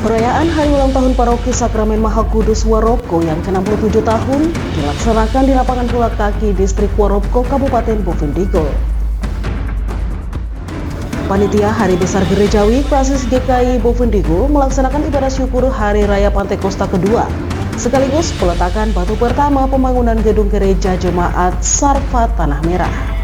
Perayaan Hari Ulang Tahun Paroki Sakramen Maha Kudus Waropko yang ke-67 tahun dilaksanakan di lapangan bola kaki distrik Waropko, Kabupaten Bovendigul. Panitia Hari Besar Gerejawi Klasis GKI Bovendigul melaksanakan ibadah syukur Hari Raya Pantekosta kedua, sekaligus peletakan batu pertama pembangunan gedung gereja Jemaat Sarfat Tanah Merah.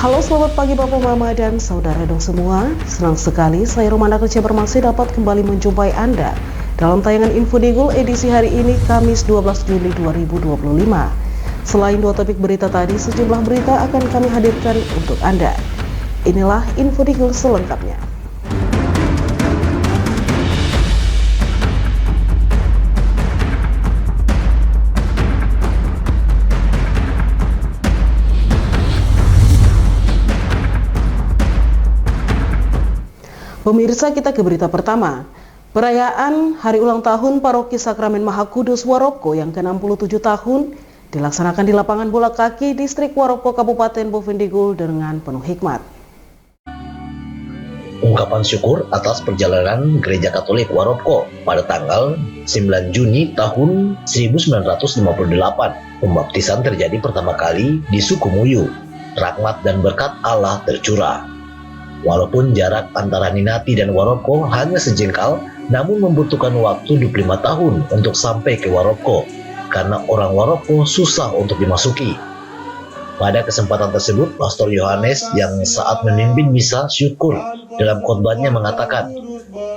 Halo, selamat pagi Bapak, Mama, dan Saudara dong semua. Senang sekali saya Romana Kerja Bermaksi dapat kembali menjumpai Anda dalam tayangan Info Digul edisi hari ini Kamis 12 Juli 2025. Selain dua topik berita tadi, sejumlah berita akan kami hadirkan untuk Anda. Inilah Info Digul selengkapnya. Pemirsa, kita ke berita pertama. Perayaan Hari Ulang Tahun Paroki Sakramen Maha Kudus Waropko yang ke-67 tahun dilaksanakan di lapangan bola kaki distrik Waropko, Kabupaten Bovendigul dengan penuh hikmat. Ungkapan syukur atas perjalanan Gereja Katolik Waropko pada tanggal 9 Juni tahun 1958. Pembaptisan terjadi pertama kali di Sukumuyu. Rahmat dan berkat Allah tercurah. Walaupun jarak antara Ninati dan Waropko hanya sejengkal, namun membutuhkan waktu 25 tahun untuk sampai ke Waropko, karena orang Waropko susah untuk dimasuki. Pada kesempatan tersebut, Pastor Yohanes yang saat memimpin misa syukur dalam khotbahnya mengatakan,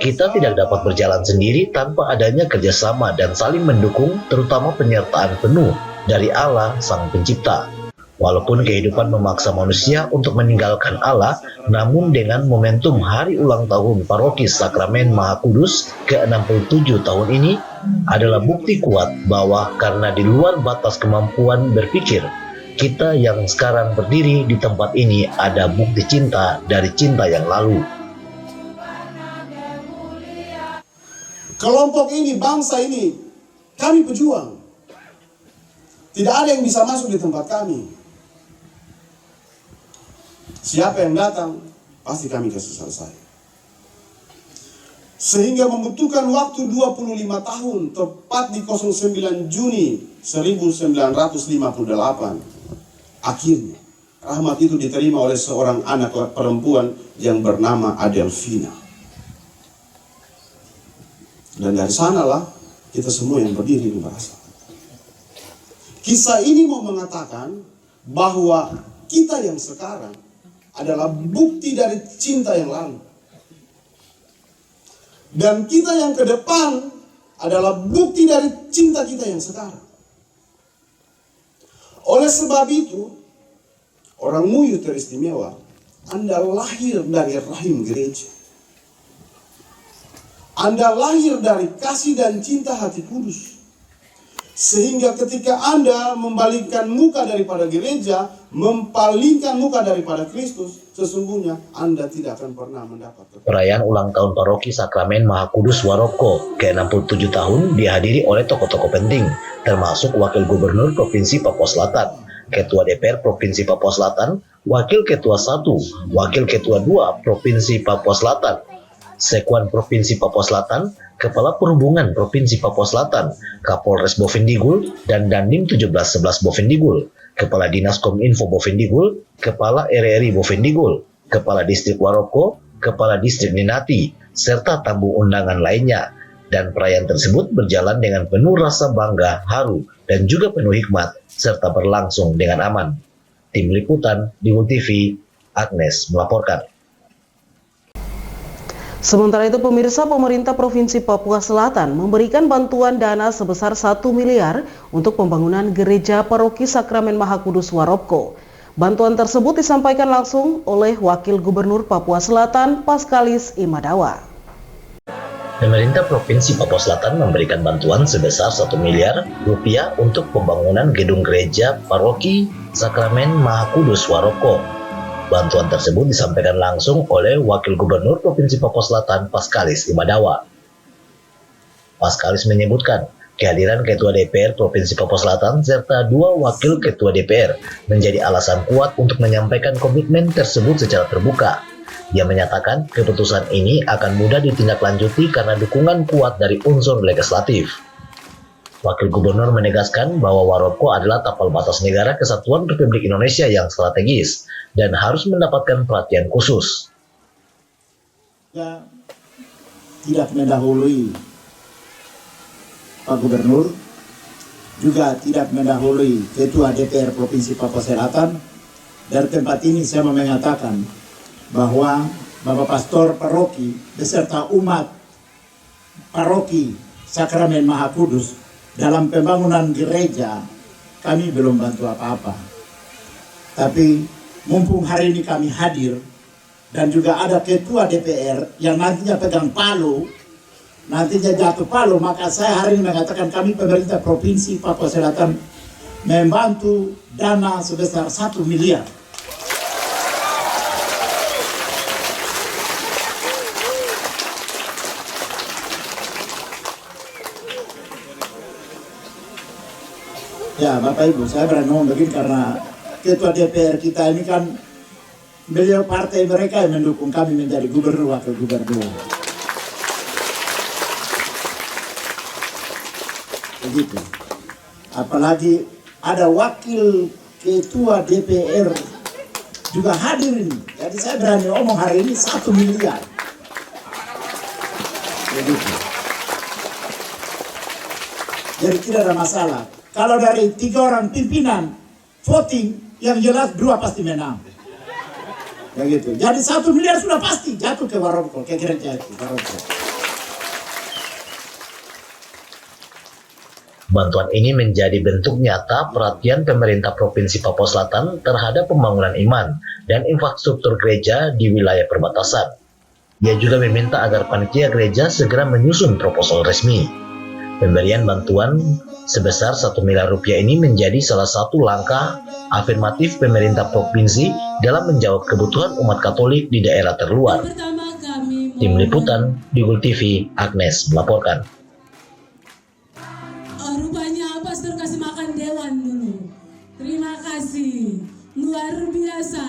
"Kita tidak dapat berjalan sendiri tanpa adanya kerjasama dan saling mendukung, terutama penyertaan penuh dari Allah Sang Pencipta. Walaupun kehidupan memaksa manusia untuk meninggalkan Allah, namun dengan momentum Hari Ulang Tahun Paroki Sakramen Maha Kudus ke-67 tahun ini adalah bukti kuat bahwa karena di luar batas kemampuan berpikir, kita yang sekarang berdiri di tempat ini ada bukti cinta dari cinta yang lalu." Kelompok ini, bangsa ini, kami pejuang. Tidak ada yang bisa masuk di tempat kami. Siapa yang datang, pasti kami kasih selesai. Sehingga membutuhkan waktu 25 tahun, tepat di 09 Juni 1958. Akhirnya, rahmat itu diterima oleh seorang anak perempuan yang bernama Adelvina. Dan dari sanalah kita semua yang berdiri di berasal. Kisah ini mau mengatakan bahwa kita yang sekarang adalah bukti dari cinta yang lalu. Dan kita yang ke depan adalah bukti dari cinta kita yang sekarang. Oleh sebab itu, orang Muyu teristimewa, Anda lahir dari rahim gereja. Anda lahir dari kasih dan cinta hati kudus. Sehingga ketika Anda membalikkan muka daripada gereja, mempalingkan muka daripada Kristus, sesungguhnya Anda tidak akan pernah mendapat. Perayaan ulang tahun Paroki Sakramen Maha Kudus Waropko ke-67 tahun dihadiri oleh tokoh-tokoh penting, termasuk Wakil Gubernur Provinsi Papua Selatan, Ketua DPR Provinsi Papua Selatan, Wakil Ketua 1, Wakil Ketua 2 Provinsi Papua Selatan, Sekwan Provinsi Papua Selatan, Kepala Perhubungan Provinsi Papua Selatan, Kapolres Bovendigul, dan Dandim 1711 Bovendigul, Kepala Dinas Kominfo Bovendigul, Kepala RRI Bovendigul, Kepala Distrik Waropko, Kepala Distrik Ninati, serta tamu undangan lainnya. Dan perayaan tersebut berjalan dengan penuh rasa bangga, haru, dan juga penuh hikmat, serta berlangsung dengan aman. Tim Liputan Digul TV, Agnes melaporkan. Sementara itu, pemirsa, pemerintah Provinsi Papua Selatan memberikan bantuan dana sebesar 1 miliar untuk pembangunan Gereja Paroki Sakramen Maha Kudus Waropko. Bantuan tersebut disampaikan langsung oleh Wakil Gubernur Papua Selatan, Paskalis Imadawa. Pemerintah Provinsi Papua Selatan memberikan bantuan sebesar 1 miliar rupiah untuk pembangunan gedung gereja Paroki Sakramen Maha Kudus Waropko. Bantuan tersebut disampaikan langsung oleh Wakil Gubernur Provinsi Papua Selatan, Paskalis Imadawa. Paskalis menyebutkan, kehadiran Ketua DPR Provinsi Papua Selatan serta 2 Wakil Ketua DPR menjadi alasan kuat untuk menyampaikan komitmen tersebut secara terbuka. Dia menyatakan keputusan ini akan mudah ditindaklanjuti karena dukungan kuat dari unsur legislatif. Wakil Gubernur menegaskan bahwa Warokko adalah tapal batas negara kesatuan Republik Indonesia yang strategis dan harus mendapatkan perhatian khusus. Tidak mendahului Pak Gubernur, juga tidak mendahului Ketua DPR Provinsi Papua Selatan. Dari tempat ini saya mau mengatakan bahwa Bapak Pastor Paroki beserta umat Paroki Sakramen Maha Kudus dalam pembangunan gereja kami belum bantu apa-apa. Tapi mumpung hari ini kami hadir dan juga ada Ketua DPR yang nantinya pegang palu, nantinya jatuh palu, maka saya hari ini mengatakan kami pemerintah Provinsi Papua Selatan membantu dana sebesar 1 miliar. Ya Bapak Ibu, saya berani ngomong begini karena Ketua DPR kita ini kan beliau partai mereka yang mendukung kami menjadi gubernur, wakil gubernur. Begitu. Apalagi ada wakil Ketua DPR juga hadir ini. Jadi saya berani ngomong hari ini 1 miliar. Begitu. Jadi tidak ada masalah. Kalau dari 3 orang pimpinan voting, yang jelas 2 pasti menang. Begitu. Jadi 1 miliar sudah pasti jatuh ke Warokko, ke gereja itu. Warokko. Bantuan ini menjadi bentuk nyata perhatian pemerintah Provinsi Papua Selatan terhadap pembangunan iman dan infrastruktur gereja di wilayah perbatasan. Ia juga meminta agar panitia gereja segera menyusun proposal resmi. Pemberian bantuan sebesar 1 miliar rupiah ini menjadi salah satu langkah afirmatif pemerintah provinsi dalam menjawab kebutuhan umat Katolik di daerah terluar. Tim Liputan, Digul TV, Agnes melaporkan. Rupanya Pastor kasih makan dewan dulu. Terima kasih, luar biasa.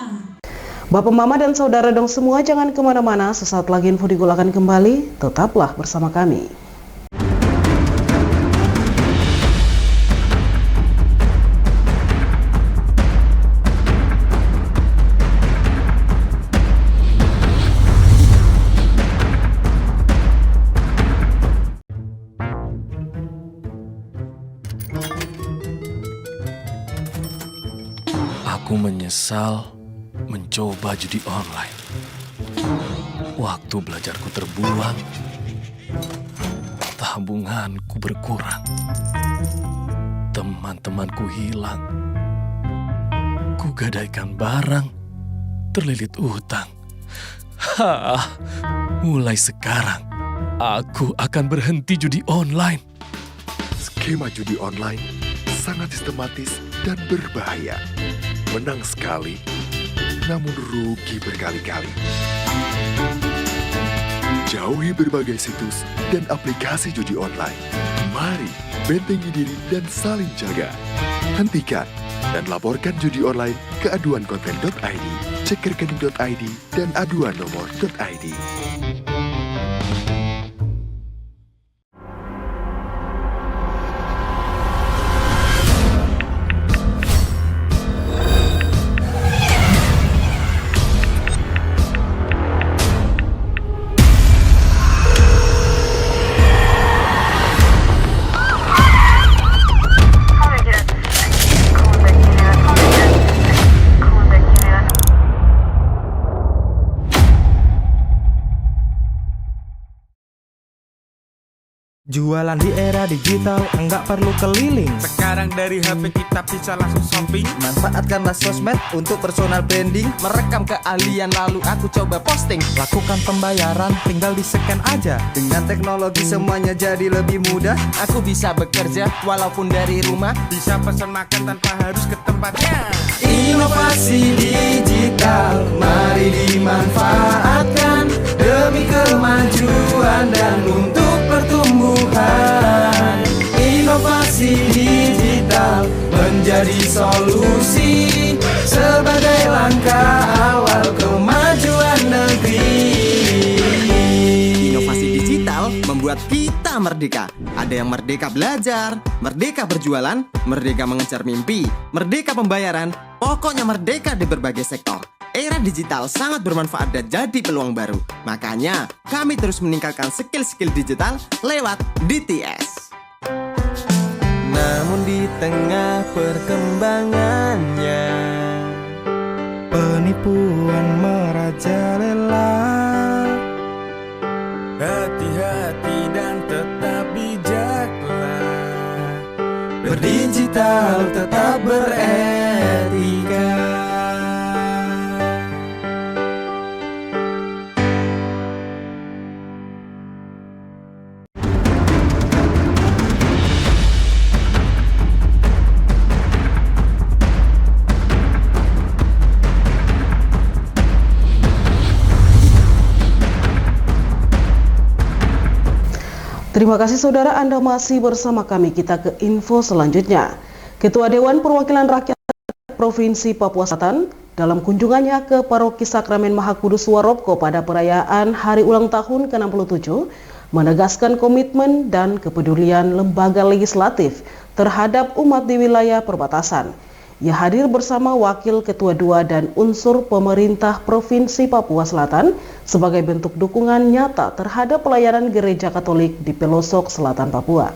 Bapak, Mama, dan Saudara dong semua jangan kemana-mana, sesaat lagi info Digul akan kembali, tetaplah bersama kami. Aku menyesal mencoba judi online. Waktu belajarku terbuang, tabunganku berkurang, teman-temanku hilang, kugadaikan barang, terlilit utang. Mulai sekarang, aku akan berhenti judi online. Skema judi online sangat sistematis dan berbahaya. Menang sekali, namun rugi berkali-kali. Jauhi berbagai situs dan aplikasi judi online. Mari bentengi diri dan saling jaga. Hentikan dan laporkan judi online ke aduankonten.id, cekrekening.id, dan aduannomor.id. Jualan di era digital, enggak perlu keliling. Sekarang dari HP kita bisa langsung shopping. Manfaatkanlah sosmed untuk personal branding. Merekam keahlian lalu aku coba posting. Lakukan pembayaran, tinggal di-scan aja. Dengan teknologi semuanya jadi lebih mudah. Aku bisa bekerja walaupun dari rumah. Bisa pesan makan tanpa harus ke tempatnya. Inovasi digital, mari dimanfaatkan demi kemajuan dan untuk pertumbuhan. Inovasi digital menjadi solusi sebagai langkah awal kemajuan negara. membuat kita merdeka. Ada yang merdeka belajar, merdeka berjualan, merdeka mengejar mimpi, merdeka pembayaran, pokoknya merdeka di berbagai sektor. Era digital sangat bermanfaat dan jadi peluang baru. Makanya kami terus meningkatkan skill-skill digital lewat DTS. Namun di tengah perkembangannya, penipuan merajalela. Hati-hati dan tetap bijaklah. Berdigital tetap beretika. Terima kasih saudara, Anda masih bersama kami. Kita ke info selanjutnya. Ketua Dewan Perwakilan Rakyat Provinsi Papua Selatan dalam kunjungannya ke Paroki Sakramen Maha Kudus Waropko pada perayaan Hari Ulang Tahun ke-67 menegaskan komitmen dan kepedulian lembaga legislatif terhadap umat di wilayah perbatasan. Ia hadir bersama Wakil Ketua II dan unsur pemerintah Provinsi Papua Selatan sebagai bentuk dukungan nyata terhadap pelayanan Gereja Katolik di pelosok selatan Papua.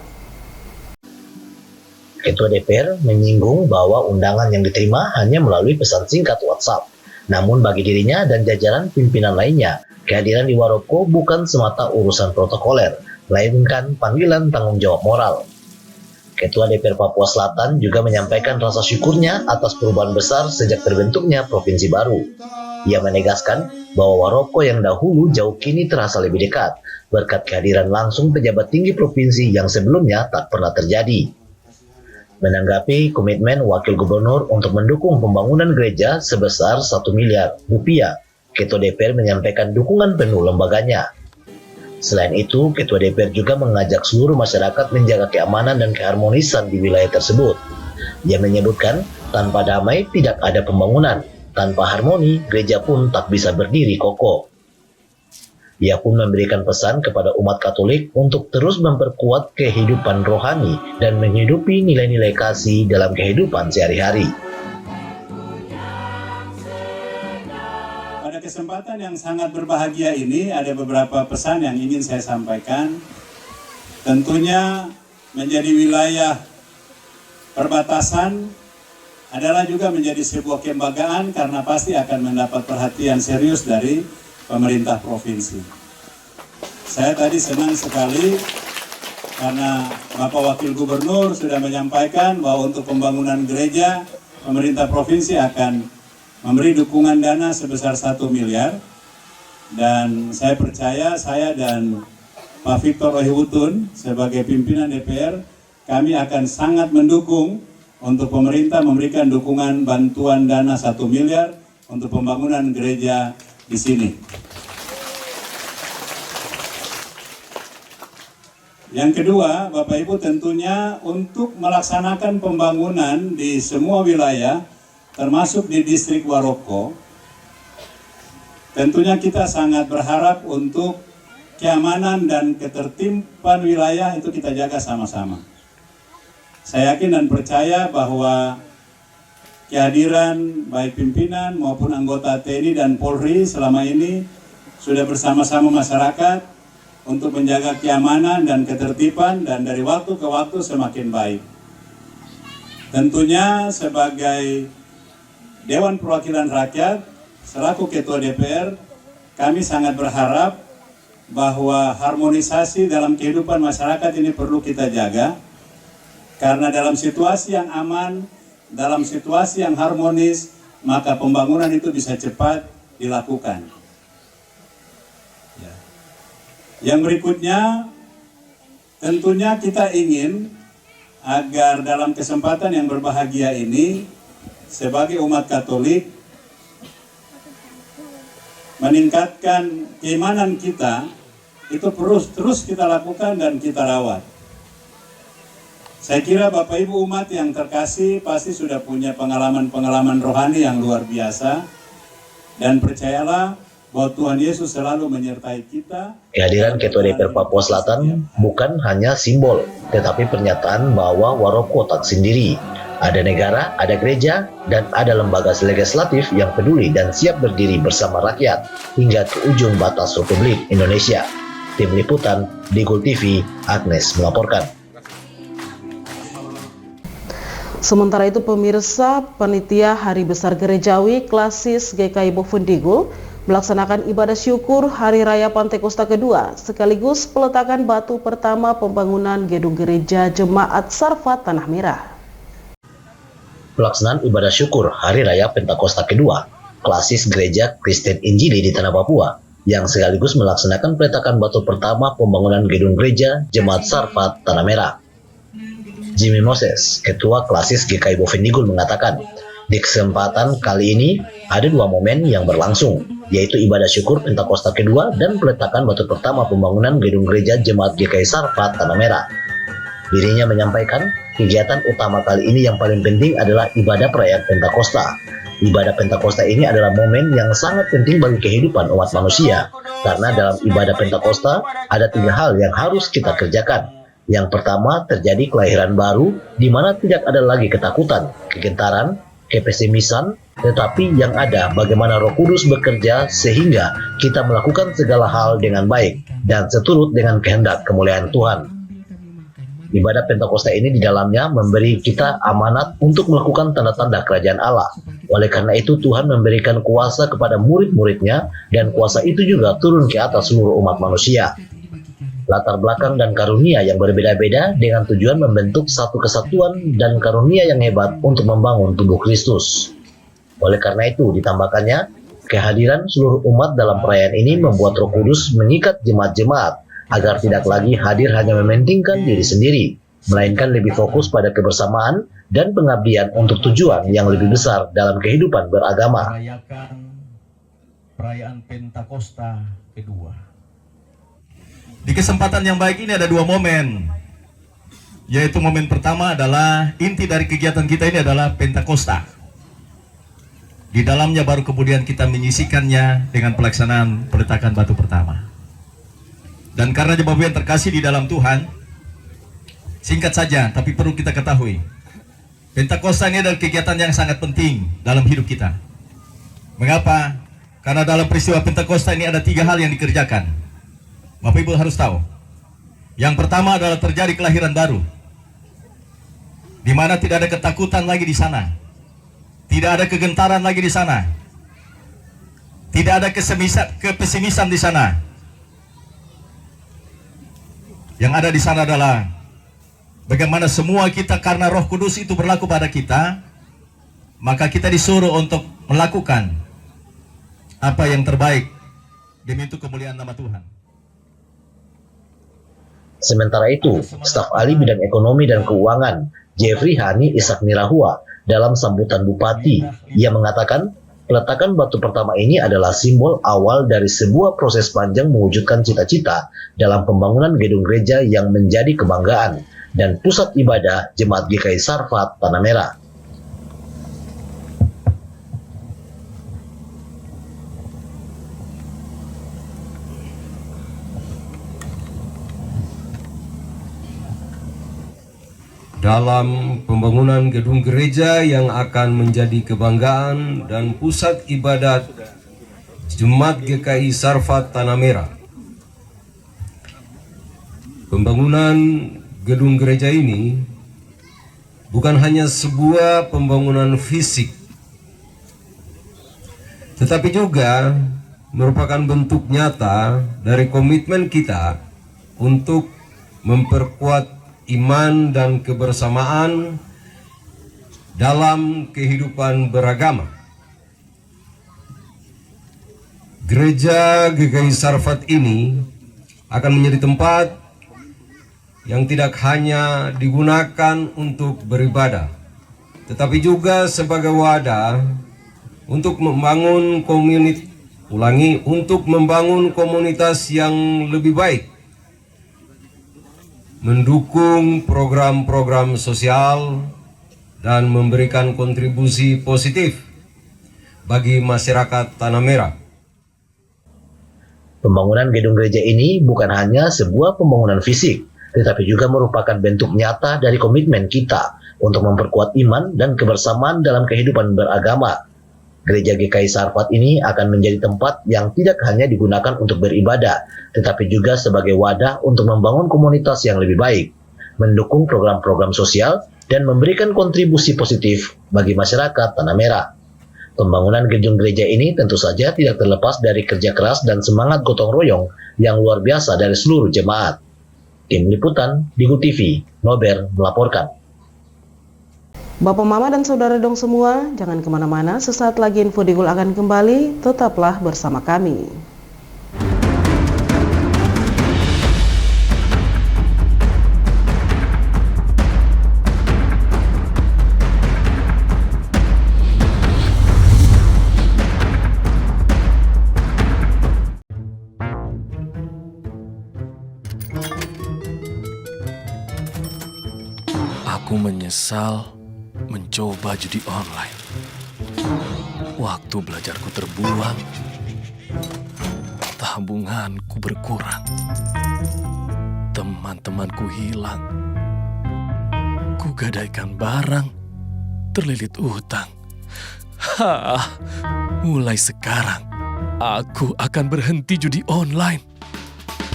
Ketua DPR menyinggung bahwa undangan yang diterima hanya melalui pesan singkat WhatsApp. Namun bagi dirinya dan jajaran pimpinan lainnya, kehadiran di Waropko bukan semata urusan protokoler, melainkan panggilan tanggung jawab moral. Ketua DPR Papua Selatan juga menyampaikan rasa syukurnya atas perubahan besar sejak terbentuknya provinsi baru. Ia menegaskan bahwa Waropko yang dahulu jauh kini terasa lebih dekat, berkat kehadiran langsung pejabat tinggi provinsi yang sebelumnya tak pernah terjadi. Menanggapi komitmen Wakil Gubernur untuk mendukung pembangunan gereja sebesar 1 miliar rupiah, Ketua DPR menyampaikan dukungan penuh lembaganya. Selain itu, Ketua DPR juga mengajak seluruh masyarakat menjaga keamanan dan keharmonisan di wilayah tersebut. Ia menyebutkan, tanpa damai tidak ada pembangunan, tanpa harmoni gereja pun tak bisa berdiri kokoh. Ia pun memberikan pesan kepada umat Katolik untuk terus memperkuat kehidupan rohani dan menghidupi nilai-nilai kasih dalam kehidupan sehari-hari. Pada kesempatan yang sangat berbahagia ini, ada beberapa pesan yang ingin saya sampaikan. Tentunya menjadi wilayah perbatasan adalah juga menjadi sebuah kebanggaan karena pasti akan mendapat perhatian serius dari pemerintah provinsi. Saya tadi senang sekali karena Bapak Wakil Gubernur sudah menyampaikan bahwa untuk pembangunan gereja, pemerintah provinsi akan memberi dukungan dana sebesar 1 miliar. Dan saya percaya saya dan Pak Victor Ohihutun sebagai pimpinan DPR, kami akan sangat mendukung untuk pemerintah memberikan dukungan bantuan dana 1 miliar untuk pembangunan gereja di sini. Yang kedua, Bapak Ibu, tentunya untuk melaksanakan pembangunan di semua wilayah, termasuk di distrik Waropko, tentunya kita sangat berharap untuk keamanan dan ketertiban wilayah itu kita jaga sama-sama. Saya yakin dan percaya bahwa kehadiran baik pimpinan maupun anggota TNI dan Polri selama ini sudah bersama-sama masyarakat untuk menjaga keamanan dan ketertiban, dan dari waktu ke waktu semakin baik. Tentunya sebagai Dewan Perwakilan Rakyat, selaku Ketua DPR, kami sangat berharap bahwa harmonisasi dalam kehidupan masyarakat ini perlu kita jaga, karena dalam situasi yang aman, dalam situasi yang harmonis, maka pembangunan itu bisa cepat dilakukan. Yang berikutnya, tentunya kita ingin agar dalam kesempatan yang berbahagia ini, sebagai umat Katolik, meningkatkan keimanan kita, itu terus kita lakukan dan kita rawat. Saya kira Bapak Ibu umat yang terkasih pasti sudah punya pengalaman-pengalaman rohani yang luar biasa. Dan percayalah, bahwa Tuhan Yesus selalu menyertai kita. Kehadiran Ketua DPR Papua Selatan bukan hanya simbol, tetapi pernyataan bahwa Waroko tak sendiri. Ada negara, ada gereja, dan ada lembaga legislatif yang peduli dan siap berdiri bersama rakyat hingga ke ujung batas Republik Indonesia. Tim Liputan, Digul TV, Agnes melaporkan. Sementara itu pemirsa, panitia Hari Besar Gerejawi Klasis GKI Bovendigul melaksanakan ibadah syukur Hari Raya Pantekosta kedua sekaligus peletakan batu pertama pembangunan gedung gereja Jemaat Sarfat Tanah Merah. Pelaksanaan ibadah syukur Hari Raya Pentakosta kedua Klasis Gereja Kristen Injili di Tanah Papua yang sekaligus melaksanakan peletakan batu pertama pembangunan gedung gereja Jemaat Sarfat Tanah Merah. Jimmy Moses, Ketua Klasis GKI Bovendigul mengatakan, di kesempatan kali ini ada dua momen yang berlangsung, yaitu ibadah syukur Pentakosta kedua dan peletakan batu pertama pembangunan gedung gereja Jemaat GKI Sarfat Tanah Merah. Dirinya menyampaikan, kegiatan utama kali ini yang paling penting adalah ibadah perayaan Pentakosta. Ibadah Pentakosta ini adalah momen yang sangat penting bagi kehidupan umat manusia, karena dalam ibadah Pentakosta ada tiga hal yang harus kita kerjakan. Yang pertama, terjadi kelahiran baru, di mana tidak ada lagi ketakutan, kegentaran, kepesimisan, tetapi yang ada bagaimana Roh Kudus bekerja sehingga kita melakukan segala hal dengan baik dan seturut dengan kehendak kemuliaan Tuhan. Ibadah Pentakosta ini di dalamnya memberi kita amanat untuk melakukan tanda-tanda kerajaan Allah. Oleh karena itu Tuhan memberikan kuasa kepada murid-muridnya dan kuasa itu juga turun ke atas seluruh umat manusia. Latar belakang dan karunia yang berbeda-beda dengan tujuan membentuk satu kesatuan dan karunia yang hebat untuk membangun tubuh Kristus. Oleh karena itu ditambahkannya, kehadiran seluruh umat dalam perayaan ini membuat Roh Kudus mengikat jemaat-jemaat agar tidak lagi hadir hanya mementingkan diri sendiri, melainkan lebih fokus pada kebersamaan dan pengabdian untuk tujuan yang lebih besar dalam kehidupan beragama. Merayakan perayaan Pentakosta kedua. Di kesempatan yang baik ini ada dua momen, yaitu momen pertama adalah inti dari kegiatan kita ini adalah Pentakosta. Di dalamnya baru kemudian kita menyisikannya dengan pelaksanaan peletakan batu pertama. Dan karena Bapak yang terkasih di dalam Tuhan, singkat saja tapi perlu kita ketahui, Pentakosta ini adalah kegiatan yang sangat penting dalam hidup kita. Mengapa? Karena dalam peristiwa Pentakosta ini ada tiga hal yang dikerjakan. Bapak Ibu harus tahu. Yang pertama adalah terjadi kelahiran baru, di mana tidak ada ketakutan lagi di sana, tidak ada kegentaran lagi di sana, tidak ada kepesimisan di sana. Yang ada di sana adalah bagaimana semua kita karena Roh Kudus itu berlaku pada kita, maka kita disuruh untuk melakukan apa yang terbaik demi itu kemuliaan nama Tuhan. Sementara itu, staf ahli bidang ekonomi dan keuangan, Jeffrey Hani Ishak Nirahua, dalam sambutan Bupati, ia mengatakan, peletakan batu pertama ini adalah simbol awal dari sebuah proses panjang mewujudkan cita-cita dalam pembangunan gedung gereja yang menjadi kebanggaan dan pusat ibadah Jemaat GKI Sarfat Tanah Merah. Dalam pembangunan gedung gereja yang akan menjadi kebanggaan dan pusat ibadat Jemaat GKI Sarfat Tanah Merah. Pembangunan gedung gereja ini bukan hanya sebuah pembangunan fisik, tetapi juga merupakan bentuk nyata dari komitmen kita untuk memperkuat iman dan kebersamaan dalam kehidupan beragama. Gereja GKI Sarfat ini akan menjadi tempat yang tidak hanya digunakan untuk beribadah, tetapi juga sebagai wadah untuk membangun komunitas yang lebih baik, mendukung program-program sosial, dan memberikan kontribusi positif bagi masyarakat Tanah Merah. Pembangunan gedung gereja ini bukan hanya sebuah pembangunan fisik, tetapi juga merupakan bentuk nyata dari komitmen kita untuk memperkuat iman dan kebersamaan dalam kehidupan beragama. Gereja GKI Sarfat ini akan menjadi tempat yang tidak hanya digunakan untuk beribadah, tetapi juga sebagai wadah untuk membangun komunitas yang lebih baik, mendukung program-program sosial, dan memberikan kontribusi positif bagi masyarakat Tanah Merah. Pembangunan gedung gereja ini tentu saja tidak terlepas dari kerja keras dan semangat gotong royong yang luar biasa dari seluruh jemaat. Tim Liputan, Digu TV, Nober melaporkan. Bapak, Mama, dan Saudara dong semua, jangan kemana-mana, sesaat lagi Info Digul akan kembali, tetaplah bersama kami. Aku menyesal mencoba judi online. Waktu belajarku terbuang, tabunganku berkurang, teman-temanku hilang, kugadaikan barang, terlilit utang. Mulai sekarang, aku akan berhenti judi online.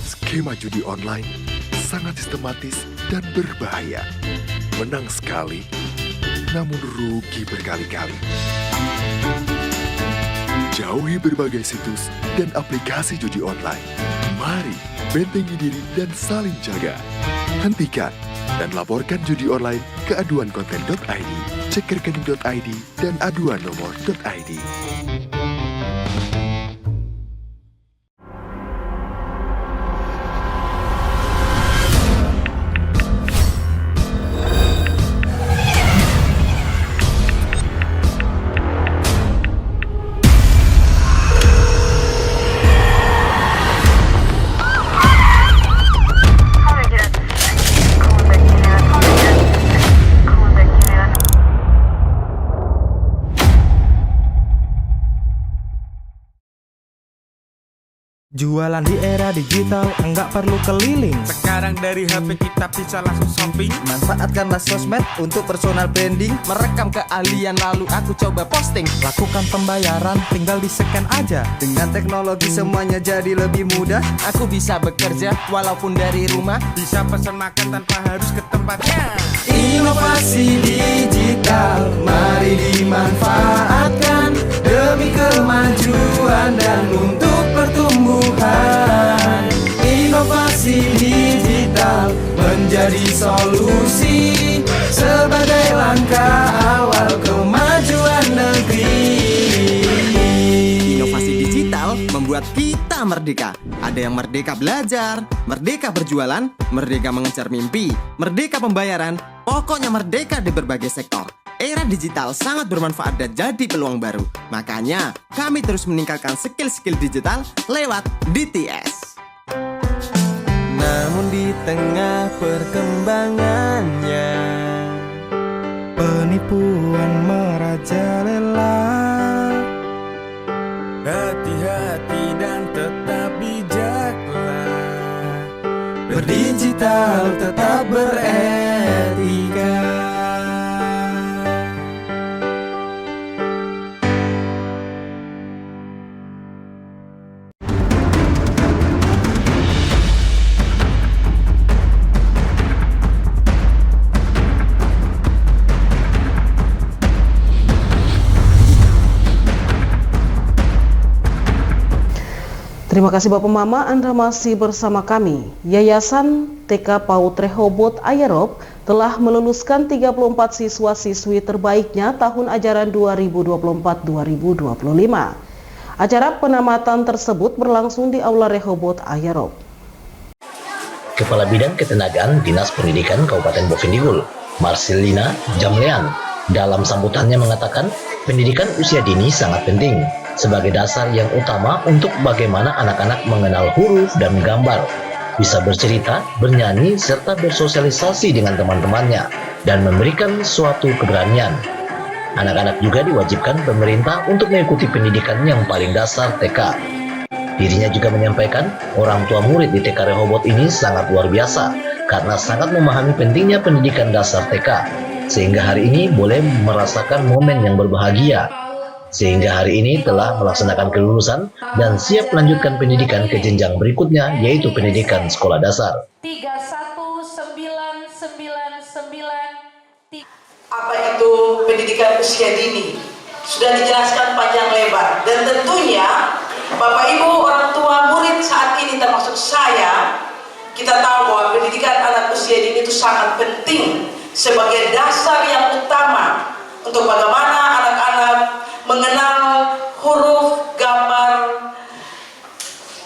Skema judi online sangat sistematis dan berbahaya. Menang sekali, namun rugi berkali-kali. Jauhi berbagai situs dan aplikasi judi online. Mari bentengi diri dan saling jaga. Hentikan dan laporkan judi online ke aduankonten.id, cek rekening.id, dan aduan nomor.id. Jualan di era digital, enggak perlu keliling. Sekarang dari HP kita bisa langsung shopping. Manfaatkanlah sosmed untuk personal branding. Merekam keahlian lalu aku coba posting. Lakukan pembayaran, tinggal di-scan aja. Dengan teknologi semuanya jadi lebih mudah. Aku bisa bekerja walaupun dari rumah. Bisa pesan makan tanpa harus ke tempatnya. Inovasi digital, mari dimanfaatkan demi kemajuan dan untuk pertumbuhan. Inovasi digital menjadi solusi sebagai langkah awal kemajuan negeri. Inovasi digital membuat kita merdeka. Ada yang merdeka belajar, merdeka berjualan, merdeka mengejar mimpi, merdeka pembayaran, pokoknya merdeka di berbagai sektor. Era digital sangat bermanfaat dan jadi peluang baru. Makanya, kami terus meningkatkan skill-skill digital lewat DTS. Namun di tengah perkembangannya, penipuan merajalela. Hati-hati dan tetap bijaklah. Berdigital tetap beretika. Terima kasih Bapak Mama, Anda masih bersama kami. Yayasan TK PAUD Rehoboth Ayarop telah meluluskan 34 siswa-siswi terbaiknya tahun ajaran 2024-2025. Acara penamatan tersebut berlangsung di Aula Rehoboth Ayarop. Kepala Bidang Ketenagaan Dinas Pendidikan Kabupaten Bovendigul, Marcelina Jamlean, dalam sambutannya mengatakan pendidikan usia dini sangat penting sebagai dasar yang utama untuk bagaimana anak-anak mengenal huruf dan gambar, bisa bercerita, bernyanyi, serta bersosialisasi dengan teman-temannya, dan memberikan suatu keberanian. Anak-anak juga diwajibkan pemerintah untuk mengikuti pendidikan yang paling dasar TK. Dirinya juga menyampaikan orang tua murid di TK Rehobot ini sangat luar biasa karena sangat memahami pentingnya pendidikan dasar TK, sehingga hari ini boleh merasakan momen yang berbahagia. Sehingga hari ini telah melaksanakan kelulusan dan siap melanjutkan pendidikan ke jenjang berikutnya, yaitu pendidikan sekolah dasar. 31999. Apa itu pendidikan usia dini? Sudah dijelaskan panjang lebar, dan tentunya Bapak Ibu orang tua murid saat ini termasuk saya, kita tahu bahwa pendidikan anak usia dini itu sangat penting sebagai dasar yang utama untuk bagaimana anak-anak mengenal huruf, gambar,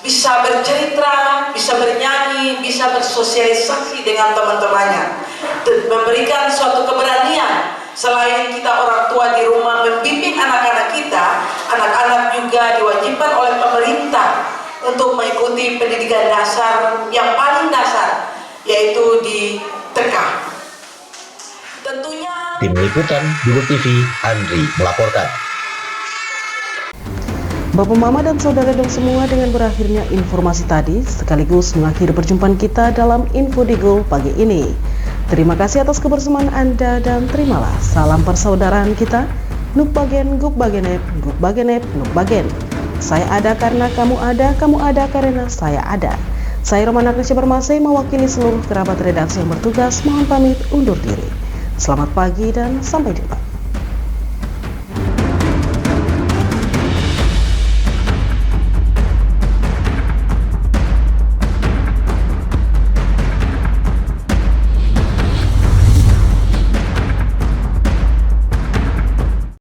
bisa bercerita, bisa bernyanyi, bisa bersosialisasi dengan teman-temannya, memberikan suatu keberanian. Selain kita orang tua di rumah membimbing anak-anak kita, anak-anak juga diwajibkan oleh pemerintah untuk mengikuti pendidikan dasar yang paling dasar, yaitu di TK. Tentunya Tim Liputan Dulu TV, Andri melaporkan. Bapak, Mama, dan saudara dong semua, dengan berakhirnya informasi tadi sekaligus mengakhiri perjumpaan kita dalam Info Digul pagi ini. Terima kasih atas kebersamaan Anda dan terimalah salam persaudaraan kita. Nuk bagen, guk bagenep, guk bagenep, nuk bagen. Saya ada karena kamu ada karena saya ada. Saya Romana Krisya Bermase mewakili seluruh kerabat redaksi yang bertugas mohon pamit undur diri. Selamat pagi dan sampai jumpa.